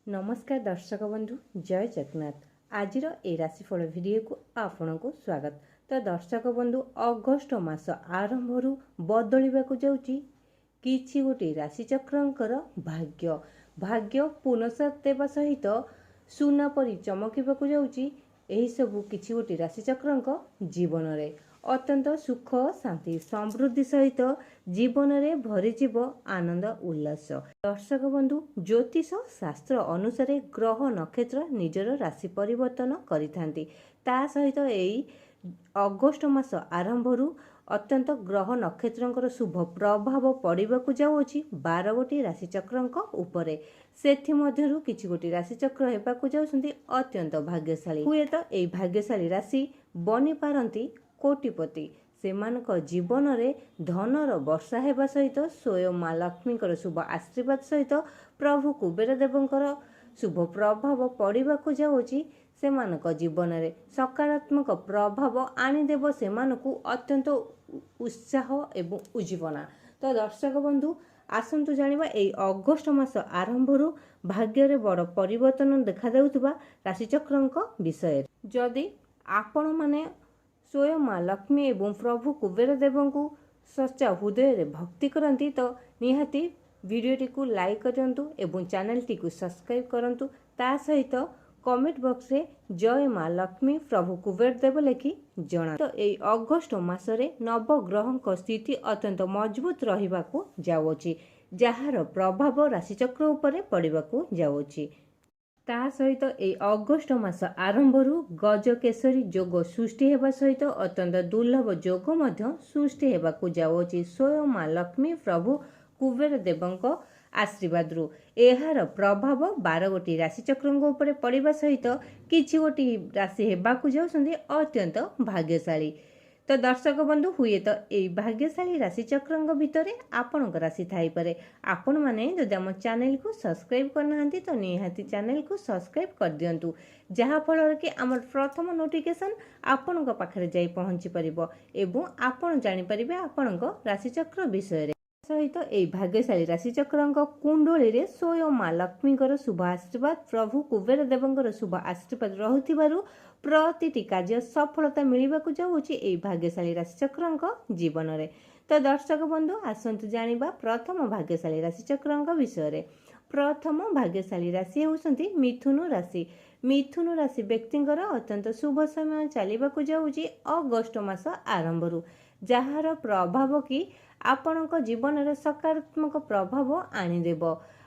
नमस्कार दर्शक बंधु जय जगन्नाथ। आज राशिफल वीडियो को आपण को स्वागत। तो दर्शक बंधु अगस्ट मास आरंभ बदलवाक जाऊँगी किछि गोटे राशिचक्रंकर भाग्य भाग्य पुनसात देवा सहित सुना परी चमकवाक जाऊँगी। यही सबू किछि गोटे राशिचक्रंक जीवन में अत्यंत सुख शांति समृद्धि सहित जीवन में भरीजीव आनंद उल्लास। दर्शक बंधु ज्योतिष शास्त्र अनुसार ग्रह नक्षत्र निजर राशि परिवर्तन करिथांती। ता सहित यही अगस्ट मास आरंभ अत्यंत ग्रह नक्षत्रंकर शुभ प्रभाव पड़ाक जाऊँगी 12 गोटी राशिचक्रंक उपरे। सेथि मध्यरु किछि गोटी राशिचक्र हेबाकु जाउछन्ती अत्यंत भाग्यशाली। हुए तो एई भाग्यशाली राशि बनी पारंती कोटिपति। सेमानक जीवन में धनर वर्षा हेबा सहित स्वयं माँ लक्ष्मीकर शुभ आशीर्वाद सहित प्रभु कुबेर देवंकर शुभ प्रभाव पड़ाक जाऊँगी। सेमानक जीवन में सकारात्मक प्रभाव आनीदेव सेमानकु अत्यंत उत्साह एवं उज्जीवना। तो दर्शक बंधु आसंतु जानिबा एई अगस्ट मास आरंभ भाग्य रे बड़ परिवर्तन देखा जाउथबा राशिचक्रंक विषय। जदि आपण माने स्वयं माँ लक्ष्मी एवं प्रभु कुबेर देव को सच्चा हृदय रे भक्ति करती तो निहाती वीडियोटी को लाइक करंतु एवं चैनल टी को सब्सक्राइब करंतु। ता सहित कमेंट बॉक्स रे जय माँ लक्ष्मी प्रभु कुबेर देव लिखि जना। तो यही अगस्ट मासरे नवग्रह स्थिति अत्यंत मजबूत रहिबाकू जाउछि, जार प्रभाव राशिचक्र उपरे पड़ाकू जाउछि। ता सहित यही अगस्ट मास आरंभ गजकेशरी जोग सृष्टि हेबा सहित अत्यंत दुर्लभ जोग मध्य सृष्टि हेबाकू जाउछि। स्वयं माँ लक्ष्मी प्रभु कुबेर देवंक आशीर्वाद एहार प्रभाव 12 गोटी राशिचक्रंक उपरे पड़िबा सहित किछि गोटी राशि हेबाकू जाउछन्ती अत्यंत भाग्यशाली। तो दर्शक बंधु हुए तो यही भाग्यशाली राशिचक्रंक भितर आपणक राशि थाई पारे। आपण माने जदि आम चैनल को सब्सक्राइब करना तो निहाती चैनल को सब्सक्राइब कर दियंतु, जहा फल कि आम प्रथम नोटिफिकेशन आपणक पाखरे जाई पहुंची परिबो एवं आपण जानि परिबे आपणक राशिचक्र विषय सहित यही भाग्यशाली राशिचक्रंक कुंडली रे स्वयं माँ लक्ष्मीकर शुभ आशीर्वाद प्रभु कुबेर देवंकर शुभ आशीर्वाद रहुथिबारु प्रतिटी कार्य सफलता मिलिबाकू जाउछि एही भाग्यशाली राशिचक्रंक जीवन में। तो दर्शक बंधु आसंतु जानिबा प्रथम भाग्यशाली राशिचक्रंक विषय। प्रथम भाग्यशाली राशि होउछन्ती मिथुन राशि। मिथुन राशि व्यक्तिंकर अत्यंत शुभ समय चलिबाकू जाउछि अगस्ट मास आरंभ जार प्रभाव कि आपणक जीवन में सकारात्मक प्रभाव आनीदेव।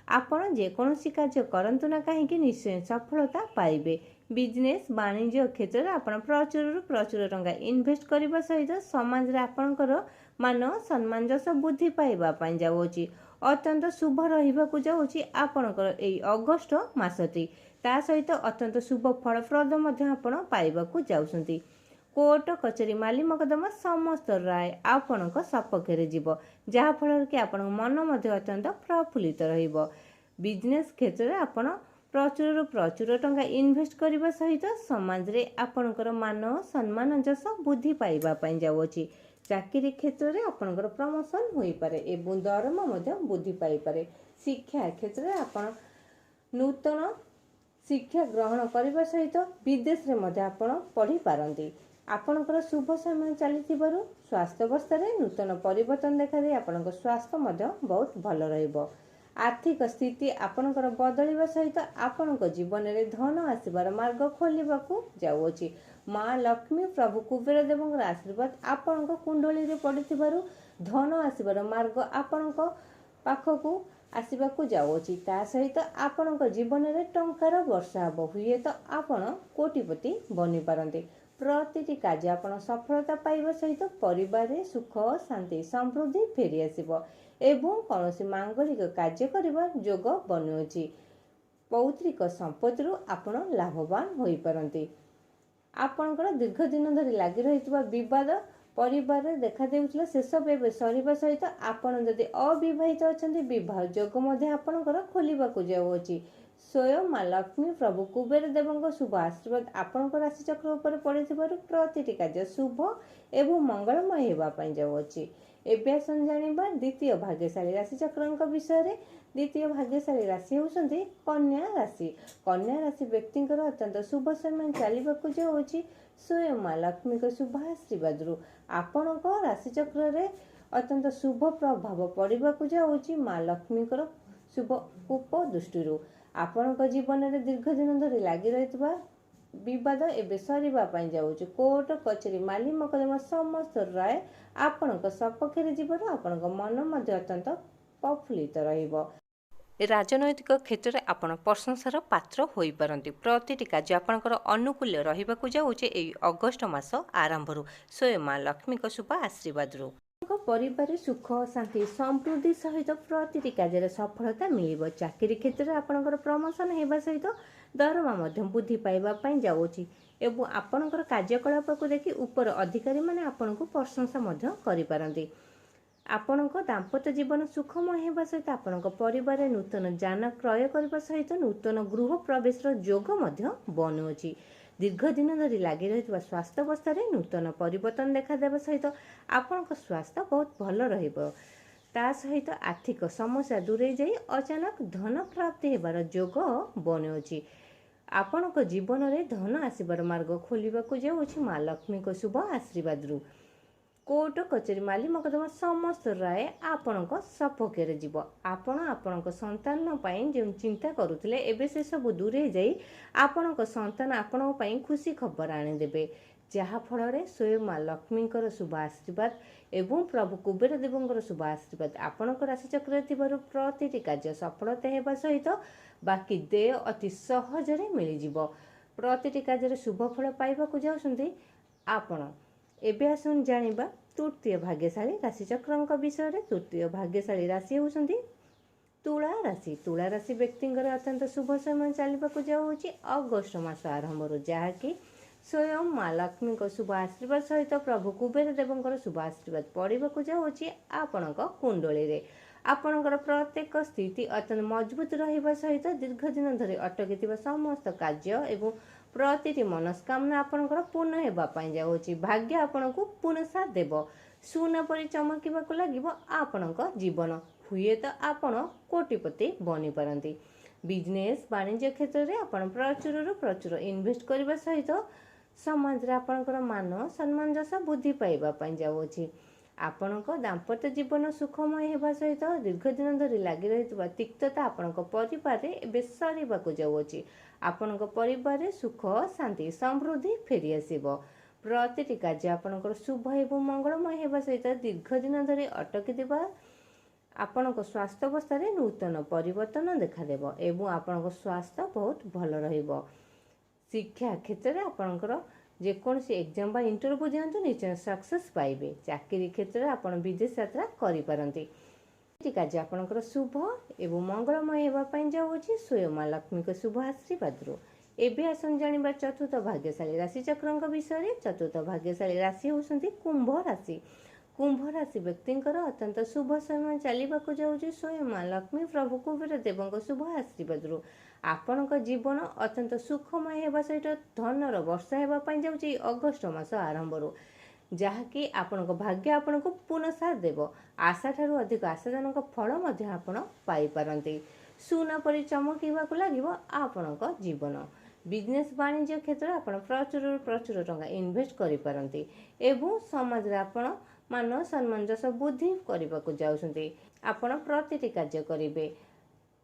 आपण जेकोसी कार्य करंतु ना कहीं निश्चय सफलता पाइबे। बिजनेस वाणिज्य क्षेत्र में आपण प्रचुर टंका इन्वेस्ट करने सहित समाज रे आपणकर मान सम्मान जस बुद्धि पाइबा पई जाउछि। अत्यंत शुभ रहिबाकू जाउछि आपणकर एई अगस्ट मासटी। ता सहित अत्यंत शुभ फलप्रद मध्य आपण पाइबाकू जाउछन्ती। कोर्ट कचेरी माली मकदमा समस्त राय आपणक सपक्षरे जीव, जहा फल कि आपण मन मध्य अत्यंत प्रफुल्लित रहिबो। बिजनेस क्षेत्र में आपण प्रचुर टंका इन्वेस्ट करने सहित समाज रे आपणकर मान सम्मान जस बुद्धि पाइबा पई जाउछि। चाकरी क्षेत्र में आपणकर प्रमोशन होई पारे एवं दरमा मध्य बुद्धि पाई पारे। शिक्षा क्षेत्र में आपण नूतन शिक्षा ग्रहण करने सहित विदेश रे मध्य आपण पढ़ी पारंती। आपणकर शुभ समय चली स्वास्थ्य अवस्था नूतन परिवर्तन देखा दे आपणक स्वास्थ्य मध्य बहुत भल रहिबो। आर्थिक स्थिति आपणकर बदलिबा सहित आपणक जीवन में धन आसीबार मार्ग खोलिबाकू जाउछि। माँ लक्ष्मी प्रभु कुबेर देवंकर आशीर्वाद आपणक कुंडली रे पड़िथिबारु धन आसीबार मार्ग आपणक पाखकू आसीबाकू जाउछि। ता सहित आपणक जीवन में टंकार वर्षा हबो। हुए तो आपण कोटिपति बनी पारंते। प्रतिटी कार्य आपण सफलता पाइबा सहित परिवार रे सुख शांति समृद्धि फेरी आसिबो एवं कौनसी मांगलिक कार्य करिबा जोग बनुछि। पौत्रिक संपत्ति आपण लाभवान होई पारंती। आपणकर दीर्घ दिन धरी लागि रहितबा विवाद परिवार रे देखा देउछला शेष बेबे सरीबा सहित आपण जदि अविवाहित अछंती विवाह जोग मध्ये आपणकर खोलिबाकू जाउछि। स्वयं माँ लक्ष्मी प्रभु कुबेर देवंक शुभ आशीर्वाद आपणक राशिचक्र उपर पड़िथिबारु प्रतिटी कार्य शुभ एवं मंगलमय हेबा पई जाउछि। एबे आसन जानिबा द्वितीय भाग्यशाली राशिचक्रंक विषय। द्वितीय भाग्यशाली राशि होउछन्ती कन्या राशि। कन्या राशि व्यक्तिंकर अत्यंत शुभ समय चलिबाकु जाउछि स्वयं माँ लक्ष्मी को शुभ आशीर्वाद रु आपणक राशि चक्र रे अत्यंत शुभ प्रभाव पड़ाकू जाउछि माँ लक्ष्मी शुभ उप दृष्टि आपणक जीवन में दीर्घ दिन धरी लगी रही विवाद एवं सर जाऊँ कोर्ट कचेरी माली मकदमा समस्त राय आपणक सपक्ष जीवन आपणक मन अत्यंत प्रफुल्लित रहिबो। राजनैतिक क्षेत्र में आपण प्रशंसार पात्र होई पारंती। प्रतिटी कार्य आपणकर अनुकूल रहिबाकू जाउछे एई अगस्ट मास आरंभ स्वयं माँ लक्ष्मी को शुभ आशीर्वाद रु परिवार सुख शांति समृद्धि सहित प्रतिटी कार्य सफलता मिलिबो। चाकरी क्षेत्र में आपणकर प्रमोशन हेबा सहित दरमा मध्यम वृद्धि पाइबा पई जाउछि एवं आपणकर कार्यकलाप को देखि ऊपर अधिकारी माने आपणको प्रशंसा मध्य करि पारंती। आपणक दाम्पत्य जीवन सुखमय हेबा सहित आपणक परिवार नूतन जान क्रय करबा सहित नूतन गृह प्रवेश योग मध्य बनुछि। दीर्घ दिन धरी लगी रही स्वास्थ्य अवस्था नूतन परिवर्तन देखा सहित आपणक स्वास्थ्य बहुत भल रहिबो। ता सहित आर्थिक समस्या दूरे जाई अचानक धन प्राप्ति हेबार योग बनुछि। आपणक जीवन में धन आसबार मार्ग खोलिबाकू जाउछि माँ लक्ष्मी को शुभ आशीर्वाद रु कोर्ट कचेरी माली मकदमा समस्त राय आपणक सपक्ष जीव। आपण आपणक संतान पई जो चिंता करुथिले एबे से सब दूरे जाई आपणक संतान आपण पई खुशी खबर आनिदेबे जहा फल रे स्वयं माँ लक्ष्मी शुभ आशीर्वाद एवं प्रभु कुबेर देवंकर शुभ आशीर्वाद आपणक राशि चक्र थिबारु प्रतिटी कार्य सफलता हेबा सहित बाकी देय अति सहजरे मिली जिवो। प्रतिटी कार्य शुभ फल पाइबाकू जाउछन्ती आपण। एबे आसन जानिबा तृतीय भाग्यशाली राशि चक्रंक विषय। तृतीय भाग्यशाली राशि होउछन्ती तुला राशि। तुला राशि व्यक्तिंकर अत्यंत शुभ समय चलिबाकू जाउछि अगस्ट मास आरंभ रु जहाँकि स्वयं माँ लक्ष्मी को शुभ आशीर्वाद सहित प्रभु कुबेर देवंकर शुभ आशीर्वाद पड़ाकू जाउछि आपणक कुंडली रे। आपणकर प्रत्येक स्थिति अत्यंत मजबूत रहिबा सहित दीर्घ दिन धरि अटकी समस्त कार्य एवं प्रतिटी मनस्कामना आपणकर पूर्ण हेबा पई जाउछि। भाग्य आपणको पूर्ण साथ देबो। सुना परि चमकिबाकू लागिबो आपणक जीवन। हुए तो आपण कोटिपति बनी पारंती। बिजनेस वाणिज्य क्षेत्र में आपण प्रचुर इन्वेस्ट करबा सहित समाज रे आपणकर मान सम्मान जस बुद्धि पाइबा पई जाउछि। आपणक दाम्पत्य जीवन सुखमय हेबा सहित दीर्घ दिन धरि लागि रहितबा तिक्तता आपणक परिवार रे एबे सरीबाकू जाउछि। आपणक परिवार सुख शांति समृद्धि फेरी आसीबो। प्रतिटी कार्य आपणकर शुभ एवं मंगलमय हेबा सहित दीर्घ दिन धरि अटकी दिबा आपणक स्वास्थ्य अवस्था नूतन परिवर्तन देखा एवं आपणक स्वास्थ्य बहुत भल रहिबो। शिक्षा क्षेत्र में आपणकर जेकोसी एग्जाम बा इंटरव्यू दियंतु निश्चय सक्सेस पाइबे। चाकरी क्षेत्र में आपण विदेश यात्रा करि पारंती। कार्य आपणकर शुभ एवं मंगलमय हेबा पई जाउछि स्वयं माँ लक्ष्मी को शुभ आशीर्वाद रु एबे आसन जानिबा चतुर्थ भाग्यशाली राशि चक्रंक विषय। चतुर्थ भाग्यशाली राशि होउछन्ती कुंभ राशि। कुंभ राशि व्यक्तिंकर अत्यंत शुभ समय चलिबाकू जाउछि स्वयं माँ लक्ष्मी प्रभु कुबेर देवंक शुभ आशीर्वाद रु आपणक जीवन अत्यंत सुखमय हेबा सहित धनर वर्षा हेबा पई जाउछि अगस्ट मास आरंभ रु जहाँकि आपणक भाग्य आपणको पूर्ण साथ देव। आशा ठारू अधिक आशाजनक फल मध्य आपण पाई पारंती। सुना परि चमकिबाकू लागिबो आपणक जीवन। बिजनेस वाणिज्य क्षेत्र में आपण प्रचुर टंका इन्वेस्ट करि पारंती एवं समाज रे आपण मान सम्मान जस बुद्धि करबाकू जाउछन्ती। आपण प्रतिटी कार्य करिवे।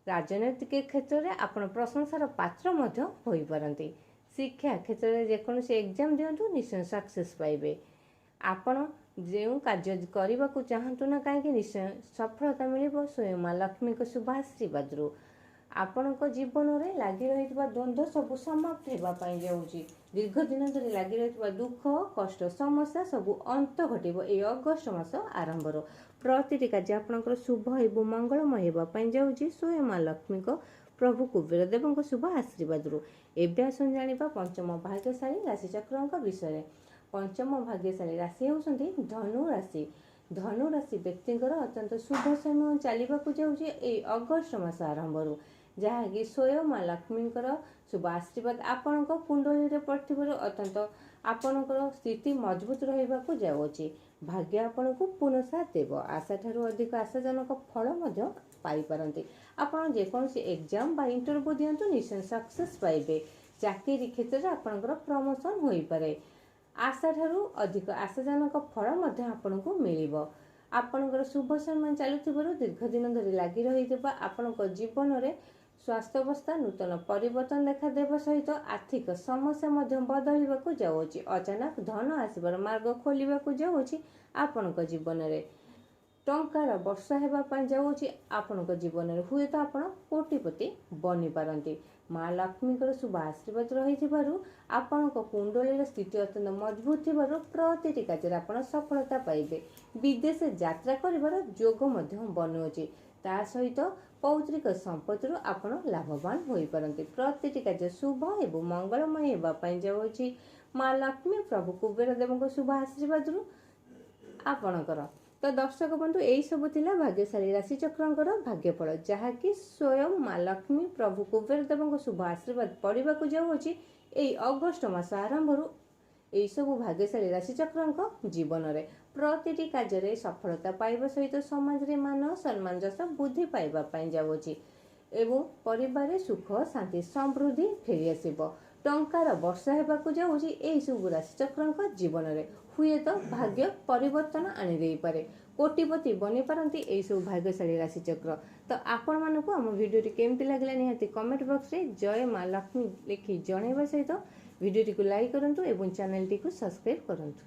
राजनैतिक क्षेत्र में आपण प्रशंसार पात्र मध्य होई पारंती। शिक्षा क्षेत्र में जेकोसी एग्जाम दियंतु निश्चय सक्सेस पाइबे। आपण जो कार्य करबाकू चाहतु ना कहीं निश्चय सफलता मिलिबो स्वयं माँ लक्ष्मी को शुभ आशीर्वाद रु आपणक जीवन में लगी रही द्वंद्व सब समाप्त हेबा पई जाउछि। दीर्घ दिन धरि लगी रही दुख कष्ट समस्या सब अंत घटिबो ए अगस्ट मास आरंभ रो प्रतिटी कार्य आपणकर शुभ एवं मंगलमय हेबा पई जाउछि स्वयं माँ लक्ष्मी को प्रभु कुबेर देवंक शुभ आशीर्वाद रु एबे आसन जानिबा पंचम भाग्यशाली राशि चक्रंक विषय। पंचम भाग्यशाली राशि होउछन्ती धनु राशि। धनु राशि व्यक्तिंकर अत्यंत शुभ समय चलिबाकू जाउछि ए अगस्ट मास आरंभ रु जहाँकि स्वयं माँ लक्ष्मींकर शुभ आशीर्वाद आपणक कुंडली रे पड़थिबारु अत्यंत आपणकर स्थिति मजबूत रहिबाकू जाउछि। भाग्य आपणको पूर्ण साथ देव। आशा ठारू अधिक आशाजनक फल मध्य ପାଇପାରନ୍ତି। ଆପଣ ଯେକୌଣସି ଏକ୍ଜାମ୍ ବା ଇଣ୍ଟରଭ୍ୟୁ ଦିଅନ୍ତୁ ନିଶ୍ଚୟ ସକ୍ସେସ୍ ପାଇବେ। ଚାକିରି କ୍ଷେତ୍ରରେ ଆପଣଙ୍କର ପ୍ରମୋସନ୍ ହୋଇପାରେ। ଆଶାଠାରୁ ଅଧିକ ଆଶାଜନକ ଫଳ ମଧ୍ୟ ଆପଣଙ୍କୁ ମିଳିବ। ଆପଣଙ୍କର ଶୁଭ ସମୟ ଚାଲୁଥିବାରୁ ଦୀର୍ଘ ଦିନ ଧରି ଲାଗି ରହିଥିବା ଆପଣଙ୍କ ଜୀବନରେ ସ୍ୱାସ୍ଥ୍ୟ ଅବସ୍ଥା ନୂତନ ପରିବର୍ତ୍ତନ ଦେଖାଦେବା ସହିତ ଆର୍ଥିକ ସମସ୍ୟା ମଧ୍ୟ ବଦଳିବାକୁ ଯାଉଛି। ଅଚାନକ ଧନ ଆସିବାର ମାର୍ଗ ଖୋଲିବାକୁ ଯାଉଛି। ଆପଣଙ୍କ ଜୀବନରେ ଟଙ୍କାର ବର୍ଷା ହେବା ପାଇଁ ଯାଉଛି। ଆପଣଙ୍କ ଜୀବନରେ ହୁଏତ ଆପଣ କୋଟିପତି ବନିପାରନ୍ତି। ମା ଲକ୍ଷ୍ମୀଙ୍କର ଶୁଭ ଆଶୀର୍ବାଦ ରହିଥିବାରୁ ଆପଣଙ୍କ କୁଣ୍ଡଳୀର ସ୍ଥିତି ଅତ୍ୟନ୍ତ ମଜବୁତ ଥିବାରୁ ପ୍ରତିଟି କାର୍ଯ୍ୟରେ ଆପଣ ସଫଳତା ପାଇବେ। ବିଦେଶ ଯାତ୍ରା କରିବାର ଯୋଗ ମଧ୍ୟ ବନୁଅଛି। ତା ସହିତ ପୌତ୍ରିକ ସମ୍ପତ୍ତିରୁ ଆପଣ ଲାଭବାନ ହୋଇପାରନ୍ତି। ପ୍ରତିଟି କାର୍ଯ୍ୟ ଶୁଭ ଏବଂ ମଙ୍ଗଳମୟ ହେବା ପାଇଁ ଯାଉଅଛି। ମା ଲକ୍ଷ୍ମୀ ପ୍ରଭୁ କୁବେର ଦେବଙ୍କ ଶୁଭ ଆଶୀର୍ବାଦରୁ ଆପଣଙ୍କର। ତ ଦର୍ଶକ ବନ୍ଧୁ ଏଇ ସବୁ ଥିଲା ଭାଗ୍ୟଶାଳୀ ରାଶିଚକ୍ରଙ୍କର ଭାଗ୍ୟଫଳ, ଯାହାକି ସ୍ୱୟଂ ମା ଲକ୍ଷ୍ମୀ ପ୍ରଭୁ କୁବେର ଦେବଙ୍କ ଶୁଭ ଆଶୀର୍ବାଦ ପଡ଼ିବାକୁ ଯାଉଅଛି ଏଇ ଅଗଷ୍ଟ ମାସ ଆରମ୍ଭରୁ ଏହିସବୁ ଭାଗ୍ୟଶାଳୀ ରାଶିଚକ୍ରଙ୍କ ଜୀବନରେ। ପ୍ରତିଟି କାର୍ଯ୍ୟରେ ସଫଳତା ପାଇବା ସହିତ ସମାଜରେ ମାନ ସମ୍ମାନ ଯଶ ବୃଦ୍ଧି ପାଇବା ପାଇଁ ଯାଉଅଛି ଏବଂ ପରିବାରରେ ସୁଖ ଶାନ୍ତି ସମୃଦ୍ଧି ଫେରିଆସିବ। ଟଙ୍କାର ବର୍ଷା ହେବାକୁ ଯାଉଛି ଏହିସବୁ ରାଶିଚକ୍ରଙ୍କ ଜୀବନରେ। ହୁଏତ ଭାଗ୍ୟ ପରିବର୍ତ୍ତନ ଆଣିଦେଇପାରେ। କୋଟିପତି ବନିପାରନ୍ତି ଏହିସବୁ ଭାଗ୍ୟଶାଳୀ ରାଶିଚକ୍ର। ତ ଆପଣମାନଙ୍କୁ ଆମ ଭିଡ଼ିଓଟି କେମିତି ଲାଗିଲା ନିହାତି କମେଣ୍ଟ ବକ୍ସରେ ଜୟ ମା ଲକ୍ଷ୍ମୀ ଲେଖି ଜଣାଇବା ସହିତ ଭିଡ଼ିଓଟିକୁ ଲାଇକ୍ କରନ୍ତୁ ଏବଂ ଚ୍ୟାନେଲଟିକୁ ସବସ୍କ୍ରାଇବ୍ କରନ୍ତୁ।